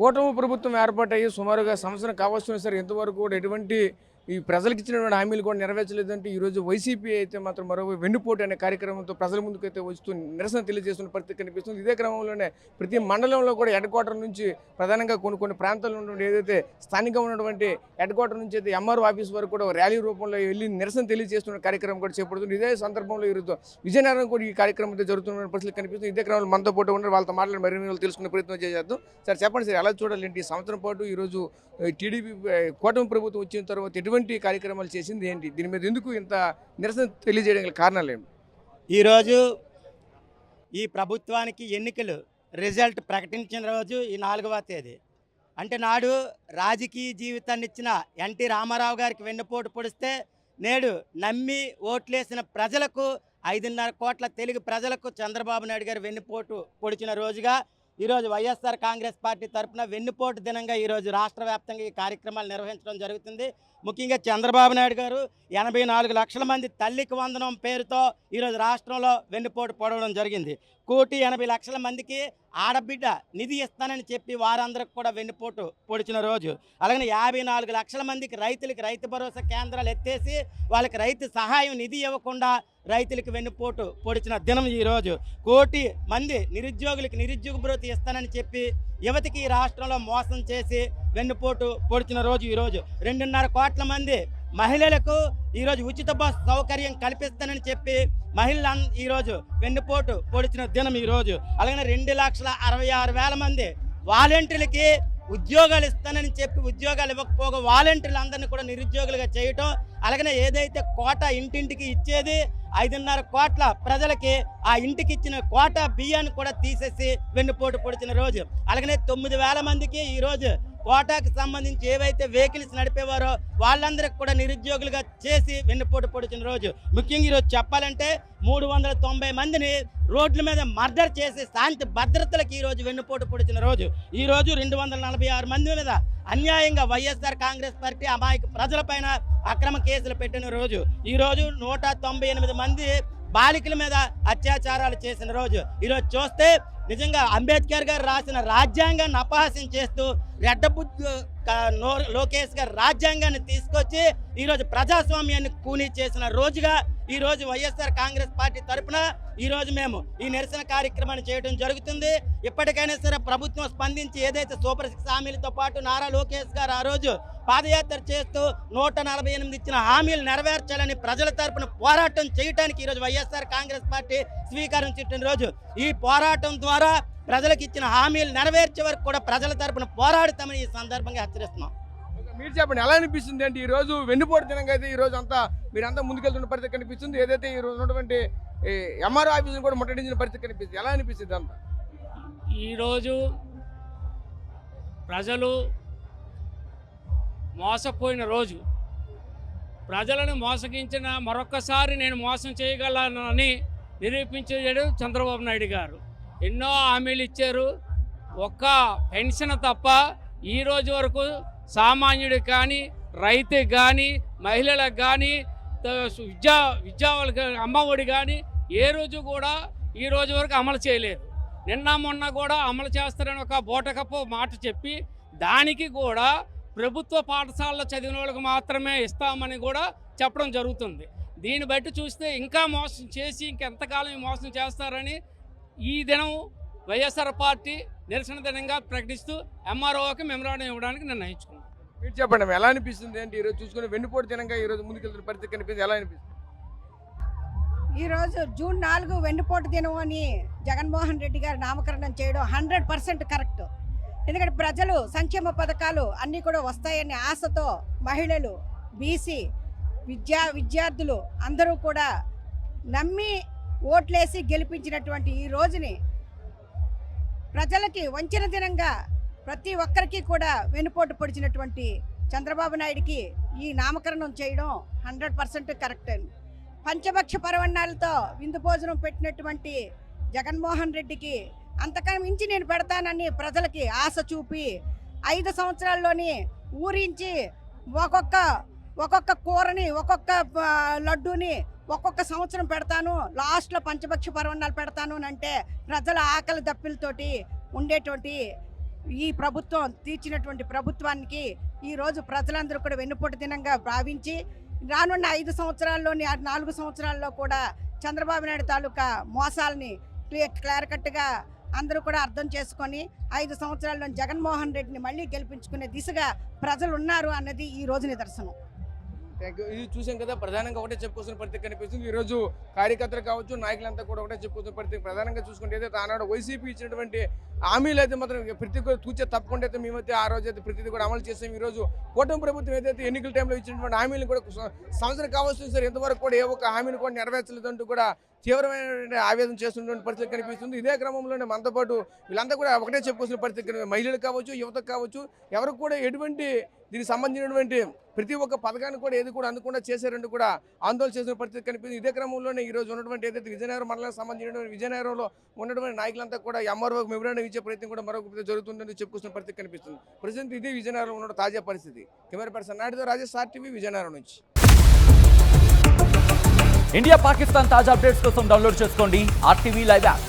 కూటమి ప్రభుత్వం ఏర్పాటయ్యి సుమారుగా సంవత్సరం కావస్తున్నా సరే ఇంతవరకు కూడా ఎటువంటి ఈ ప్రజలకు ఇచ్చినటువంటి హామీలు కూడా నెరవేర్చలేదంటే ఈరోజు వైసీపీ అయితే మాత్రం మరో వెన్నుపోటు అనే కార్యక్రమంతో ప్రజల ముందుకైతే వస్తూ నిరసన తెలియజేస్తున్న పరిస్థితి కనిపిస్తుంది. ఇదే క్రమంలోనే ప్రతి మండలంలో కూడా హెడ్ క్వార్టర్ నుంచి ప్రధానంగా కొన్ని ప్రాంతాల్లో ఉన్నటువంటి ఏదైతే స్థానికంగా ఉన్నటువంటి హెడ్ క్వార్టర్ నుంచి అయితే ఎంఆర్ఓ ఆఫీస్ వరకు కూడా ర్యాలీ రూపంలో వెళ్ళి నిరసన తెలియజేస్తున్న కార్యక్రమం కూడా చేపడుతుంది. ఇదే సందర్భంలో ఈరోజు విజయనగరం కూడా ఈ కార్యక్రమం అయితే జరుగుతున్న పరిస్థితి కనిపిస్తుంది. ఇదే క్రమంలో మనతో పాటు ఉన్నారు, వాళ్ళతో మాట్లాడి మరిన్ని తెలుసుకునే ప్రయత్నం చేద్దాం. సార్ చెప్పండి సార్, ఎలా చూడాలి ఈ సంవత్సరం పాటు ఈరోజు టీడీపీ కూటమి ప్రభుత్వం వచ్చిన తర్వాత ఎటువంటి కార్యక్రమాలు చేసింది ఏంటి, దీని మీద ఎందుకు ఇంత నిరసన తెలియజేయడానికి కారణాలు ఏంటి? ఈరోజు ఈ ప్రభుత్వానికి ఎన్నికలు రిజల్ట్ ప్రకటించిన రోజు ఈ 4వ తేదీ అంటే నాడు రాజకీయ జీవితాన్ని ఇచ్చిన ఎన్టీ రామారావు గారికి వెన్నుపోటు పొడిస్తే నేడు నమ్మి ఓట్లేసిన ప్రజలకు 5.5 కోట్ల తెలుగు ప్రజలకు చంద్రబాబు నాయుడు గారు వెన్నుపోటు పొడిచిన రోజుగా ఈరోజు వైఎస్ఆర్ కాంగ్రెస్ పార్టీ తరఫున వెన్నుపోటు దినంగా ఈరోజు రాష్ట్ర వ్యాప్తంగా ఈ కార్యక్రమాలు నిర్వహించడం జరుగుతుంది. ముఖ్యంగా చంద్రబాబు నాయుడు గారు 84 లక్షల మంది తల్లికి వందనం పేరుతో ఈరోజు రాష్ట్రంలో వెన్నుపోటు పొడవడం జరిగింది. 1,80,00,000 మందికి ఆడబిడ్డ నిధి ఇస్తానని చెప్పి వారందరికి కూడా వెన్నుపోటు పొడిచిన రోజు. అలాగే 54 లక్షల మందికి రైతులకి రైతు భరోసా కేంద్రాలు ఎత్తేసి వాళ్ళకి రైతు సహాయం నిధి ఇవ్వకుండా రైతులకు వెన్నుపోటు పొడిచిన దినం ఈరోజు. 1 కోటి మంది నిరుద్యోగులకి నిరుద్యోగ భృతి ఇస్తానని చెప్పి యువతికి ఈ రాష్ట్రంలో మోసం చేసి వెన్నుపోటు పొడిచిన రోజు ఈరోజు. 2.5 కోట్ల మంది మహిళలకు ఈరోజు ఉచిత బస్ సౌకర్యం కల్పిస్తానని చెప్పి మహిళలు ఈరోజు వెన్నుపోటు పొడిచిన దినం ఈరోజు. అలాగే 2,66,000 మంది వాలంటీర్లకి ఉద్యోగాలు ఇస్తానని చెప్పి ఉద్యోగాలు ఇవ్వకపోగా వాలంటీర్లు కూడా నిరుద్యోగులుగా చేయటం. అలాగనే ఏదైతే కోట ఇంటింటికి ఇచ్చేది 5.5 కోట్ల ప్రజలకి ఆ ఇంటికి ఇచ్చిన కోట బియ్యాన్ని కూడా తీసేసి వెన్నుపోటు పొడిచిన రోజు. అలాగనే 9,000 మందికి ఈరోజు కోటాకి సంబంధించి ఏవైతే వెహికల్స్ నడిపేవారో వాళ్ళందరికి కూడా నిరుద్యోగులుగా చేసి వెన్నుపోటు పొడిచిన రోజు. ముఖ్యంగా ఈరోజు చెప్పాలంటే 390 మందిని రోడ్ల మీద మర్డర్ చేసి శాంతి భద్రతలకు ఈరోజు వెన్నుపోటు పొడిచిన రోజు. ఈరోజు 246 మంది మీద అన్యాయంగా వైఎస్ఆర్ కాంగ్రెస్ పార్టీ అమాయక ప్రజలపైన అక్రమ కేసులు పెట్టిన రోజు. ఈరోజు 198 మంది బాలికల మీద అత్యాచారాలు చేసిన రోజు. ఈరోజు చూస్తే నిజంగా అంబేద్కర్ గారు రాసిన రాజ్యాంగాన్ని అపహాస్యం చేస్తూ రెడ్డబుద్ధి లోకేష్ గారు రాజ్యాంగాన్ని తీసుకొచ్చి ఈరోజు ప్రజాస్వామ్యాన్ని కూనీ చేసిన రోజుగా ఈరోజు వైఎస్ఆర్ కాంగ్రెస్ పార్టీ తరఫున ఈరోజు మేము ఈ నిరసన కార్యక్రమాన్ని చేయడం జరుగుతుంది. ఇప్పటికైనా సరే ప్రభుత్వం స్పందించి ఏదైతే సూపర్ 6 హామీలతో పాటు నారా లోకేష్ గారు ఆ రోజు పాదయాత్ర చేస్తూ 148 ఇచ్చిన హామీలు నెరవేర్చాలని ప్రజల తరపున పోరాటం చేయడానికి ఈరోజు వైఎస్ఆర్ కాంగ్రెస్ పార్టీ స్వీకారం చుట్టిన రోజు. ఈ పోరాటం ద్వారా ప్రజలకు ఇచ్చిన హామీలు నెరవేర్చే వరకు కూడా ప్రజల తరపున పోరాడుతామని ఈ సందర్భంగా హెచ్చరిస్తున్నాం. మీరు చెప్పండి, ఎలా అనిపిస్తుంది అంటే ఈరోజు వెన్నుపోటు దినంగా అయితే ఈరోజు మీరంతా ముందుకెళ్తున్న పరిస్థితి కనిపిస్తుంది. ఏదైతే ఈరోజు ఉన్నటువంటి ఎంఆర్ఓ ఆఫీసును కూడా ముట్టడించిన పరిస్థితి కనిపిస్తుంది, ఎలా అనిపిస్తుంది అంతా? ఈరోజు ప్రజలు మోసపోయిన రోజు. ప్రజలను మోసగించిన మరొక్కసారి నేను మోసం చేయగలనని నిరూపించాడు చంద్రబాబు నాయుడు గారు. ఎన్నో హామీలు ఇచ్చారు, ఒక్క పెన్షన్ తప్ప ఈ రోజు వరకు సామాన్యుడికి కానీ రైతుకి కానీ మహిళలకు కానీ విద్యావులకి అమ్మఒడి కానీ ఏ రోజు కూడా ఈ రోజు వరకు అమలు చేయలేదు. నిన్న మొన్న కూడా అమలు చేస్తారని ఒక బోటకప్పు మాట చెప్పి దానికి కూడా ప్రభుత్వ పాఠశాలలో చదివిన వాళ్ళకి మాత్రమే ఇస్తామని కూడా చెప్పడం జరుగుతుంది. దీన్ని బట్టి చూస్తే ఇంకా మోసం చేసి ఇంకెంతకాలం మోసం చేస్తారని ఈ దినం వైఎస్ఆర్ పార్టీ నిరసన దినంగా ప్రకటిస్తూ ఎంఆర్ఓకి మెమరాండం ఇవ్వడానికి నిర్ణయించుకున్నాం. మీరు చెప్పండి, ఎలా అనిపిస్తుంది అంటే ఈరోజు చూసుకుని వెన్నుపోటు దినంగా ఈరోజు ముందుకెళ్తున్న పరిస్థితి కనిపిస్తుంది, ఎలా అనిపిస్తుంది? ఈరోజు జూన్ 4 వెన్నుపోటు దినం అని జగన్మోహన్ రెడ్డి గారు నామకరణం చేయడం 100% కరెక్ట్. ఎందుకంటే ప్రజలు సంక్షేమ పథకాలు అన్నీ కూడా వస్తాయనే ఆశతో మహిళలు, బీసీ విద్యార్థులు అందరూ కూడా నమ్మి ఓట్లేసి గెలిపించినటువంటి ఈ రోజుని ప్రజలకి వంచిన దినంగా ప్రతి ఒక్కరికి కూడా వెన్నుపోటు పొడిచినటువంటి చంద్రబాబు నాయుడికి ఈ నామకరణం చేయడం 100% కరెక్ట్. పంచభక్ష పరవణాలతో విందు భోజనం పెట్టినటువంటి జగన్మోహన్ రెడ్డికి అంతకన్నా మించి నేను పెడతానని ప్రజలకి ఆశ చూపి 5 సంవత్సరాల్లోని ఊరించి ఒక్కొక్క కూరని ఒక్కొక్క లడ్డూని ఒక్కొక్క సంవత్సరం పెడతాను, లాస్ట్లో పంచభక్ష పరవణాలు పెడతాను అని అంటే ప్రజల ఆకలి దప్పిలతోటి ఉండేటువంటి ఈ ప్రభుత్వం తీర్చినటువంటి ప్రభుత్వానికి ఈరోజు ప్రజలందరూ కూడా వెన్నుపోటు దినంగా భావించి రానున్న 5 సంవత్సరాల్లోని 4 సంవత్సరాల్లో కూడా చంద్రబాబు నాయుడు తాలూకా మోసాలని క్లియర్ కట్గా అందరూ కూడా అర్థం చేసుకొని 5 సంవత్సరాల్లో జగన్మోహన్ రెడ్డిని మళ్ళీ గెలిపించుకునే దిశగా ప్రజలు ఉన్నారు అన్నది ఈ రోజు నిదర్శనం. Thank you. ఇది చూసాం కదా, ప్రధానంగా ఒకటే చెప్పుకోవాల్సిన పరిస్థితి కనిపిస్తుంది. ఈరోజు కార్యకర్తలు కావచ్చు, నాయకులంతా కూడా ఒకటే చెప్పుకోవాల్సిన పరిస్థితి. ప్రధానంగా చూసుకుంటే ఏదైతే ఆనాడు వైసీపీ ఇచ్చినటువంటి హామీలు అయితే మాత్రం ప్రతి ఒక్కరు తూచే తప్పకుండా అయితే మేమైతే ఆ రోజు అయితే ప్రతిదీ కూడా అమలు చేసాం. ఈరోజు కూటమి ప్రభుత్వం ఏదైతే ఎన్నికల టైంలో ఇచ్చినటువంటి హామీలు కూడా సంవత్సరం కావాల్సింది సార్ ఇంతవరకు కూడా ఏ ఒక్క హామీని కూడా నెరవేర్చలేదంటూ కూడా తీవ్రమైన ఆవేదన చేస్తున్నటువంటి పరిస్థితి కనిపిస్తుంది. ఇదే క్రమంలోనే మనతో పాటు వీళ్ళంతా కూడా ఒకటే చెప్పుకోవాల్సిన పరిస్థితి. మహిళలు కావచ్చు, యువతకు కావచ్చు, ఎవరికి కూడా ఎటువంటి దీనికి సంబంధించినటువంటి ప్రతి ఒక్క పథకాన్ని కూడా ఏది కూడా అందకుండా చేశారంటూ కూడా ఆందోళన చేసిన పరిస్థితి కనిపిస్తుంది. ఇదే క్రమంలోనే ఈరోజు ఉన్నటువంటి ఏదైతే విజయనగరం మండలానికి సంబంధించినటువంటి విజయనగరంలో ఉన్నటువంటి నాయకులంతా కూడా ఎంఆర్ఓకి మెమోరాండం ఇచ్చే ప్రయత్నం కూడా మరొక జరుగుతుందని చెప్పుకున్న పరిస్థితి కనిపిస్తుంది. ప్రజెంట్ ఇది విజయనగరంలో ఉన్న తాజా పరిస్థితి. కెమెరా పర్సన్ నాయుడుతో రాజేష్, ఆర్టీవీ, విజయనగరం నుంచి. ఇండియా పాకిస్తాన్ తాజా అప్డేట్స్ కోసం డౌన్లోడ్ చేసుకోండి RTV లైవ్ యాప్.